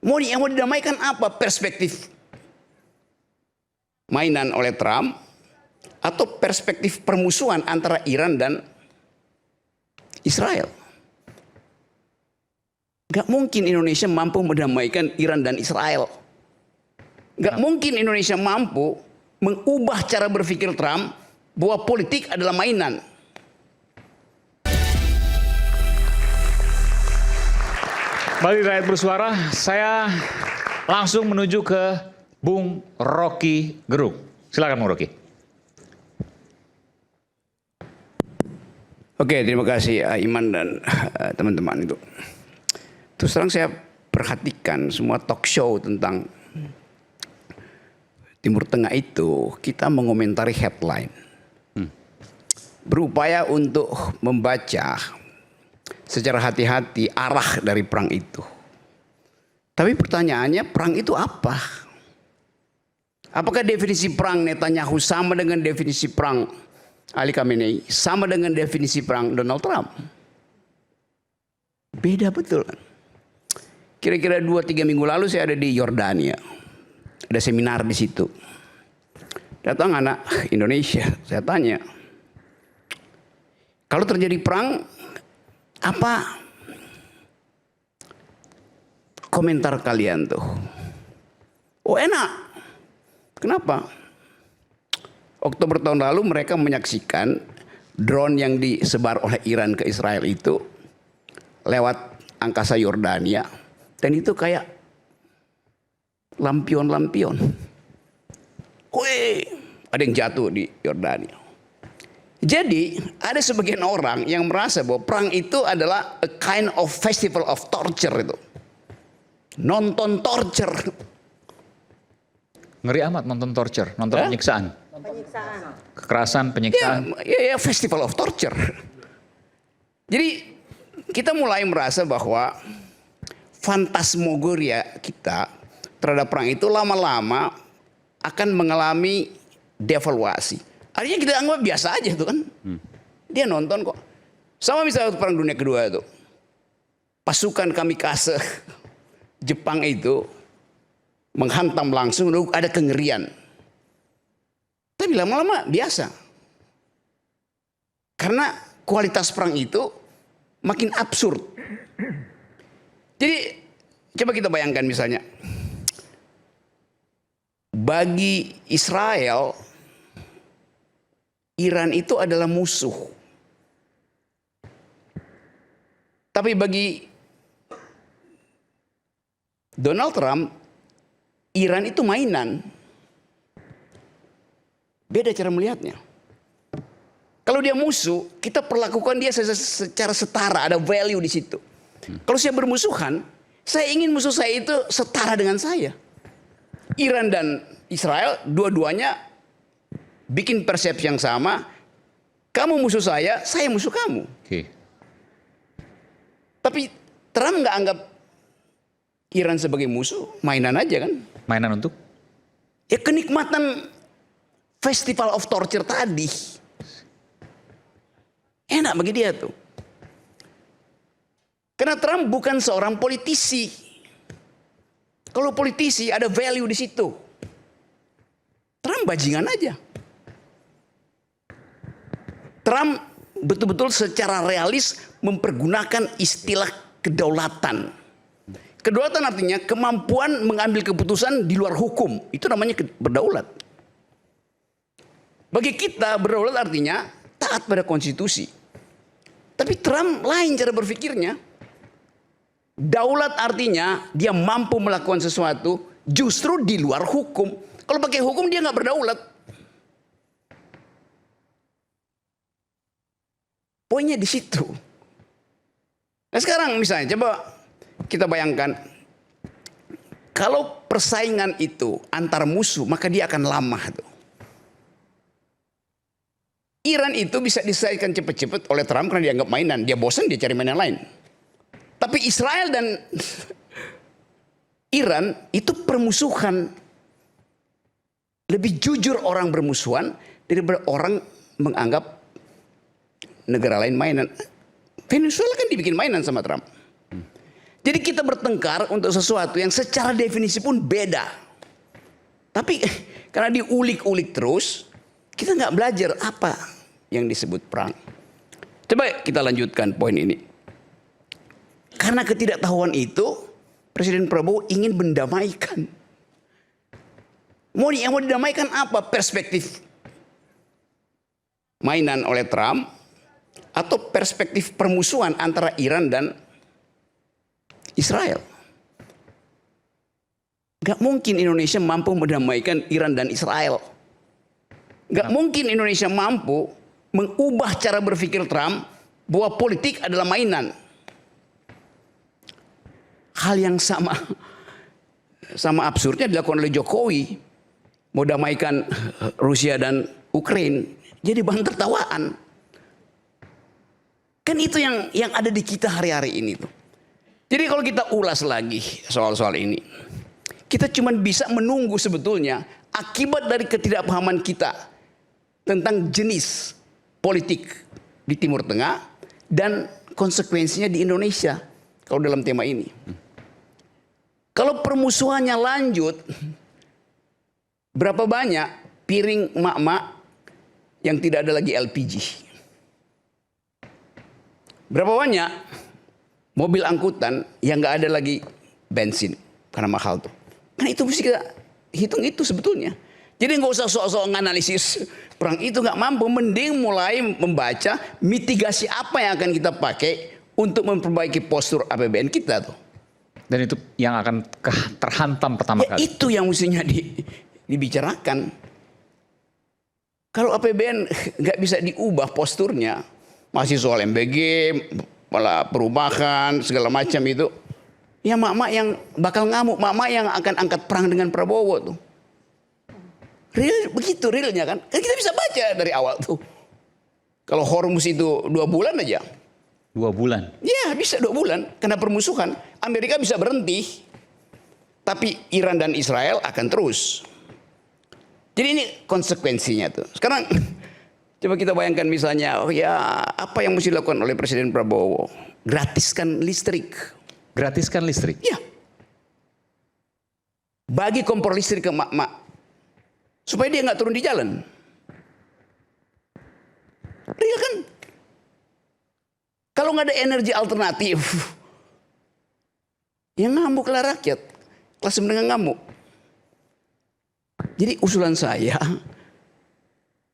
Yang mau didamaikan apa? Perspektif mainan oleh Trump atau perspektif permusuhan antara Iran dan Israel? Gak mungkin Indonesia mampu mendamaikan Iran dan Israel. Gak mungkin Indonesia mampu mengubah cara berpikir Trump bahwa politik adalah mainan. Bagi rakyat bersuara, saya langsung menuju ke Bung Rocky Gerung. Silakan Bung Rocky. Oke, terima kasih Iman dan teman-teman itu. Terus terang saya perhatikan semua talk show tentang Timur Tengah itu, kita mengomentari headline. Berupaya untuk membaca secara hati-hati arah dari perang itu. Tapi pertanyaannya, perang itu apa? Apakah definisi perang Netanyahu sama dengan definisi perang Ali Khamenei, sama dengan definisi perang Donald Trump? Beda betul. Kira-kira 2-3 minggu lalu saya ada di Yordania. Ada seminar di situ. Datang anak Indonesia, saya tanya, kalau terjadi perang, apa komentar kalian tuh? Oh enak. Kenapa? Oktober tahun lalu mereka menyaksikan drone yang disebar oleh Iran ke Israel itu lewat angkasa Yordania. Dan itu kayak lampion-lampion. Wih, ada yang jatuh di Yordania. Jadi ada sebagian orang yang merasa bahwa perang itu adalah a kind of festival of torture itu. Nonton torture. Ngeri amat nonton torture, nonton penyiksaan. Kekerasan, penyiksaan. Ya, festival of torture. Jadi kita mulai merasa bahwa fantasmagoria kita terhadap perang itu lama-lama akan mengalami devaluasi. Artinya kita anggap biasa aja tuh kan. Dia nonton kok. Sama misalnya perang dunia kedua itu. Pasukan kamikaze Jepang itu menghantam langsung, lalu ada kengerian. Tapi lama-lama biasa. Karena kualitas perang itu makin absurd. Jadi coba kita bayangkan misalnya. Bagi Israel, Iran itu adalah musuh. Tapi bagi Donald Trump, Iran itu mainan. Beda cara melihatnya. Kalau dia musuh, kita perlakukan dia secara setara, ada value di situ. Kalau saya bermusuhan, saya ingin musuh saya itu setara dengan saya. Iran dan Israel dua-duanya bikin persepsi yang sama. Kamu musuh saya musuh kamu. Tapi Trump nggak anggap Iran sebagai musuh, mainan aja kan? Mainan untuk? Ya kenikmatan festival of torture tadi. Enak bagi dia tuh. Karena Trump bukan seorang politisi. Kalau politisi ada value di situ. Trump bajingan aja. Trump betul-betul secara realis mempergunakan istilah kedaulatan. Kedaulatan artinya kemampuan mengambil keputusan di luar hukum. Itu namanya berdaulat. Bagi kita berdaulat artinya taat pada konstitusi. Tapi Trump lain cara berpikirnya. Daulat artinya dia mampu melakukan sesuatu justru di luar hukum. Kalau pakai hukum dia nggak berdaulat. Poinnya di situ. Nah sekarang misalnya coba kita bayangkan. Kalau persaingan itu antar musuh maka dia akan lama tuh. Iran itu bisa diselesaikan cepat-cepat oleh Trump karena dianggap mainan. Dia bosan dia cari mainan lain. Tapi Israel dan Iran itu permusuhan. Lebih jujur orang bermusuhan daripada orang menganggap negara lain mainan. Venezuela kan dibikin mainan sama Trump. Jadi kita bertengkar untuk sesuatu yang secara definisi pun beda. Tapi karena diulik-ulik terus, kita nggak belajar apa yang disebut perang. Coba kita lanjutkan poin ini. Karena ketidaktahuan itu, Presiden Prabowo ingin mendamaikan. Yang mau didamaikan apa? Perspektif mainan oleh Trump atau perspektif permusuhan antara Iran dan Israel. Gak mungkin Indonesia mampu mendamaikan Iran dan Israel. Gak mungkin Indonesia mampu mengubah cara berpikir Trump bahwa politik adalah mainan. Hal yang sama absurdnya dilakukan oleh Jokowi. Mau damaikan Rusia dan Ukraina. Jadi bahan tertawaan. Kan itu yang ada di kita hari-hari ini tuh. Jadi kalau kita ulas lagi soal-soal ini, kita cuma bisa menunggu sebetulnya akibat dari ketidakpahaman kita tentang jenis politik di Timur Tengah dan konsekuensinya di Indonesia kalau dalam tema ini. Kalau permusuhannya lanjut, berapa banyak piring emak-emak yang tidak ada lagi LPG? Berapa banyak mobil angkutan yang nggak ada lagi bensin karena mahal tuh? Kan itu mesti kita hitung itu sebetulnya. Jadi nggak usah sok-sok nganalisis perang itu, nggak mampu. Mending mulai membaca mitigasi apa yang akan kita pakai untuk memperbaiki postur APBN kita tuh. Dan itu yang akan terhantam pertama kali. Itu yang mestinya dibicarakan. Kalau APBN nggak bisa diubah posturnya, masih soal MBG, malah perubahan segala macam itu. Ya mak-mak yang bakal ngamuk, mak-mak yang akan angkat perang dengan Prabowo tuh. Real begitu realnya kan. Kita bisa baca dari awal tuh. Kalau Hormuz itu 2 bulan aja. 2 bulan? Ya bisa 2 bulan. Karena permusuhan. Amerika bisa berhenti. Tapi Iran dan Israel akan terus. Jadi ini konsekuensinya tuh. Sekarang coba kita bayangkan misalnya, oh ya apa yang mesti dilakukan oleh Presiden Prabowo? Gratiskan listrik. Gratiskan listrik? Ya. Bagi kompor listrik ke mak-mak. Supaya dia nggak turun di jalan. Real kan? Kalau nggak ada energi alternatif, yang ngamuklah rakyat. Kelas menengah ngamuk. Jadi usulan saya,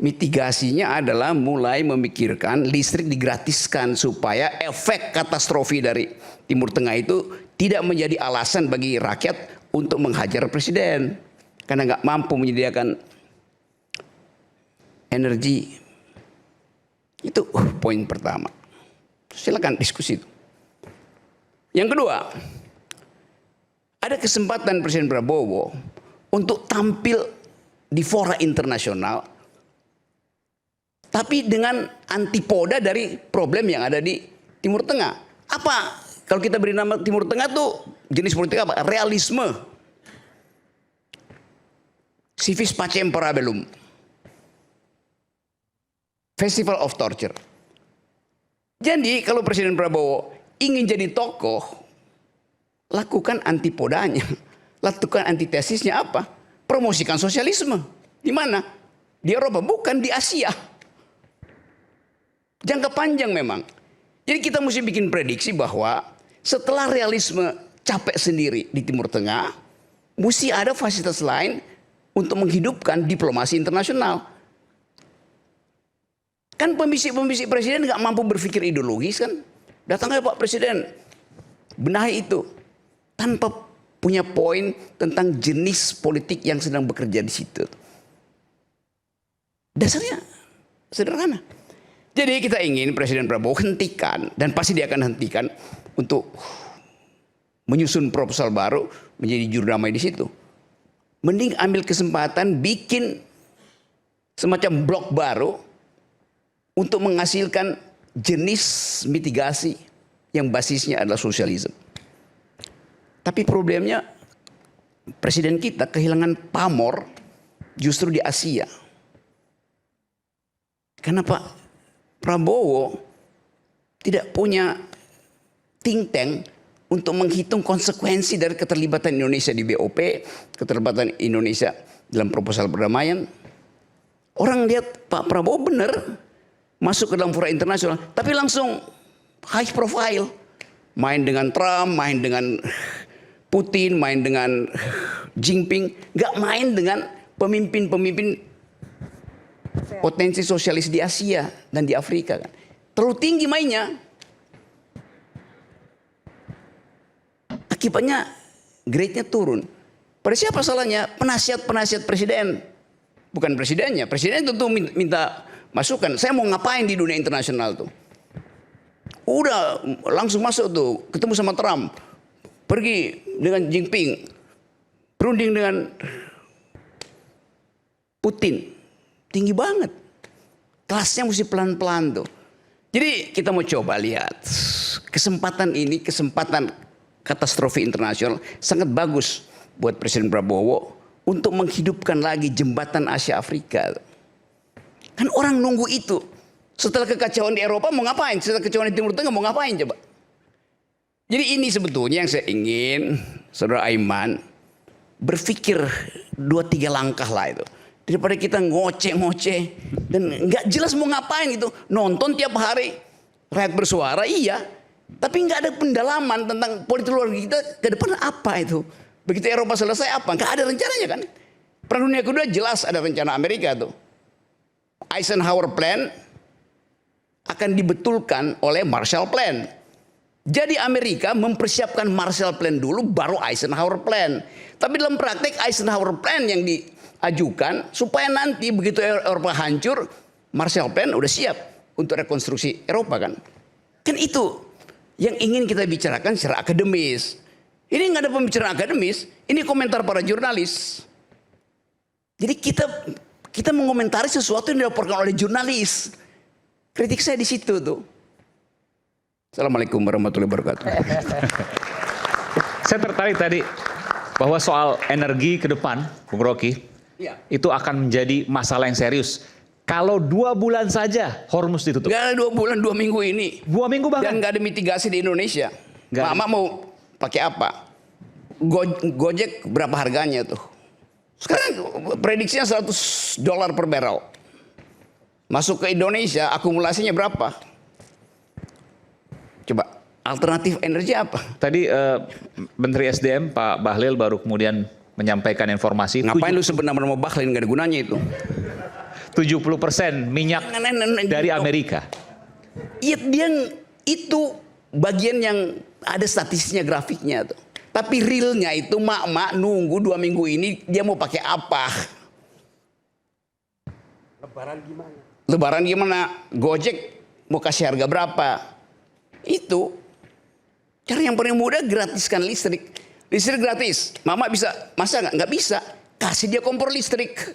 mitigasinya adalah mulai memikirkan listrik digratiskan supaya efek katastrofi dari Timur Tengah itu tidak menjadi alasan bagi rakyat untuk menghajar presiden karena nggak mampu menyediakan energi. Itu poin pertama. Silakan diskusi itu. Yang kedua, ada kesempatan Presiden Prabowo untuk tampil di fora internasional tapi dengan antipoda dari problem yang ada di Timur Tengah. Apa? Kalau kita beri nama Timur Tengah tuh jenis politik apa? Realisme. Civis pacem parabellum. Festival of Torture. Jadi kalau Presiden Prabowo ingin jadi tokoh, lakukan antipodanya. Lakukan antitesisnya apa? Promosikan sosialisme. Di mana? Di Eropa, bukan di Asia. Jangka panjang memang. Jadi kita mesti bikin prediksi bahwa setelah realisme capek sendiri di Timur Tengah, mesti ada fasilitas lain untuk menghidupkan diplomasi internasional. Kan pembisik-pembisik presiden nggak mampu berpikir ideologis kan? Datang aja Pak Presiden, benahi itu. Tanpa punya poin tentang jenis politik yang sedang bekerja di situ. Dasarnya sederhana. Jadi kita ingin Presiden Prabowo hentikan, dan pasti dia akan hentikan untuk menyusun proposal baru menjadi juru damai di situ. Mending ambil kesempatan bikin semacam blok baru untuk menghasilkan jenis mitigasi yang basisnya adalah sosialisme. Tapi problemnya presiden kita kehilangan pamor justru di Asia. Karena Pak Prabowo tidak punya think tank untuk menghitung konsekuensi dari keterlibatan Indonesia di BOP, keterlibatan Indonesia dalam proposal perdamaian. Orang lihat Pak Prabowo benar masuk ke dalam fora internasional, tapi langsung high profile. Main dengan Trump, main dengan Putin, main dengan Jinping, nggak main dengan pemimpin-pemimpin potensi sosialis di Asia dan di Afrika kan. Terlalu tinggi mainnya. Akibatnya grade-nya turun. Pada siapa salahnya? Penasihat-penasihat presiden. Bukan presidennya. Presiden tentu minta masukan. Saya mau ngapain di dunia internasional tuh? Udah langsung masuk tuh, ketemu sama Trump. Pergi dengan Jinping. Berunding dengan Putin. Tinggi banget. Kelasnya mesti pelan-pelan tuh. Jadi kita mau coba lihat. Kesempatan ini, kesempatan katastrofi internasional sangat bagus buat Presiden Prabowo untuk menghidupkan lagi jembatan Asia Afrika. Kan orang nunggu itu. Setelah kekacauan di Eropa mau ngapain? Setelah kekacauan di Timur Tengah mau ngapain coba? Jadi ini sebetulnya yang saya ingin Saudara Aiman berpikir 2-3 langkah lah itu. Daripada kita ngoceh-ngoceh dan nggak jelas mau ngapain itu. Nonton tiap hari rakyat bersuara iya, tapi nggak ada pendalaman tentang politik luar negeri kita ke depan apa itu. Begitu Eropa selesai apa? Nggak ada rencananya kan? Perang Dunia Kedua jelas ada rencana Amerika tuh. Eisenhower Plan akan dibetulkan oleh Marshall Plan. Jadi Amerika mempersiapkan Marshall Plan dulu baru Eisenhower Plan. Tapi dalam praktek Eisenhower Plan yang diajukan supaya nanti begitu Eropa hancur, Marshall Plan udah siap untuk rekonstruksi Eropa kan. Kan itu yang ingin kita bicarakan secara akademis. Ini nggak ada pembicaraan akademis, ini komentar para jurnalis. Jadi kita mengomentari sesuatu yang dilaporkan oleh jurnalis. Kritik saya di situ tuh. Assalamualaikum warahmatullahi wabarakatuh. Saya tertarik tadi bahwa soal energi ke depan, Bung Rocky, Ya. itu akan menjadi masalah yang serius. Kalau 2 bulan saja Hormuz ditutup. Gak ada 2 bulan, 2 minggu ini. 2 minggu bahkan. Dan gak ada mitigasi di Indonesia. Nggak Mama mau pakai apa? Gojek berapa harganya tuh? Sekarang prediksinya $100 per barrel. Masuk ke Indonesia akumulasinya berapa? Coba alternatif energi apa? Tadi Menteri SDM Pak Bahlil baru kemudian menyampaikan informasi. Ngapain lu sebut nama Bahlil, gak ada gunanya itu. 70% minyak dari Amerika. Iya, dia itu bagian yang ada statistiknya, grafiknya tuh. Tapi realnya itu mak-mak nunggu 2 minggu ini dia mau pakai apa? Lebaran gimana? Gojek mau kasih harga berapa? Itu cara yang paling mudah, gratiskan listrik. Listrik gratis. Mama bisa, masa nggak bisa? Kasih dia kompor listrik.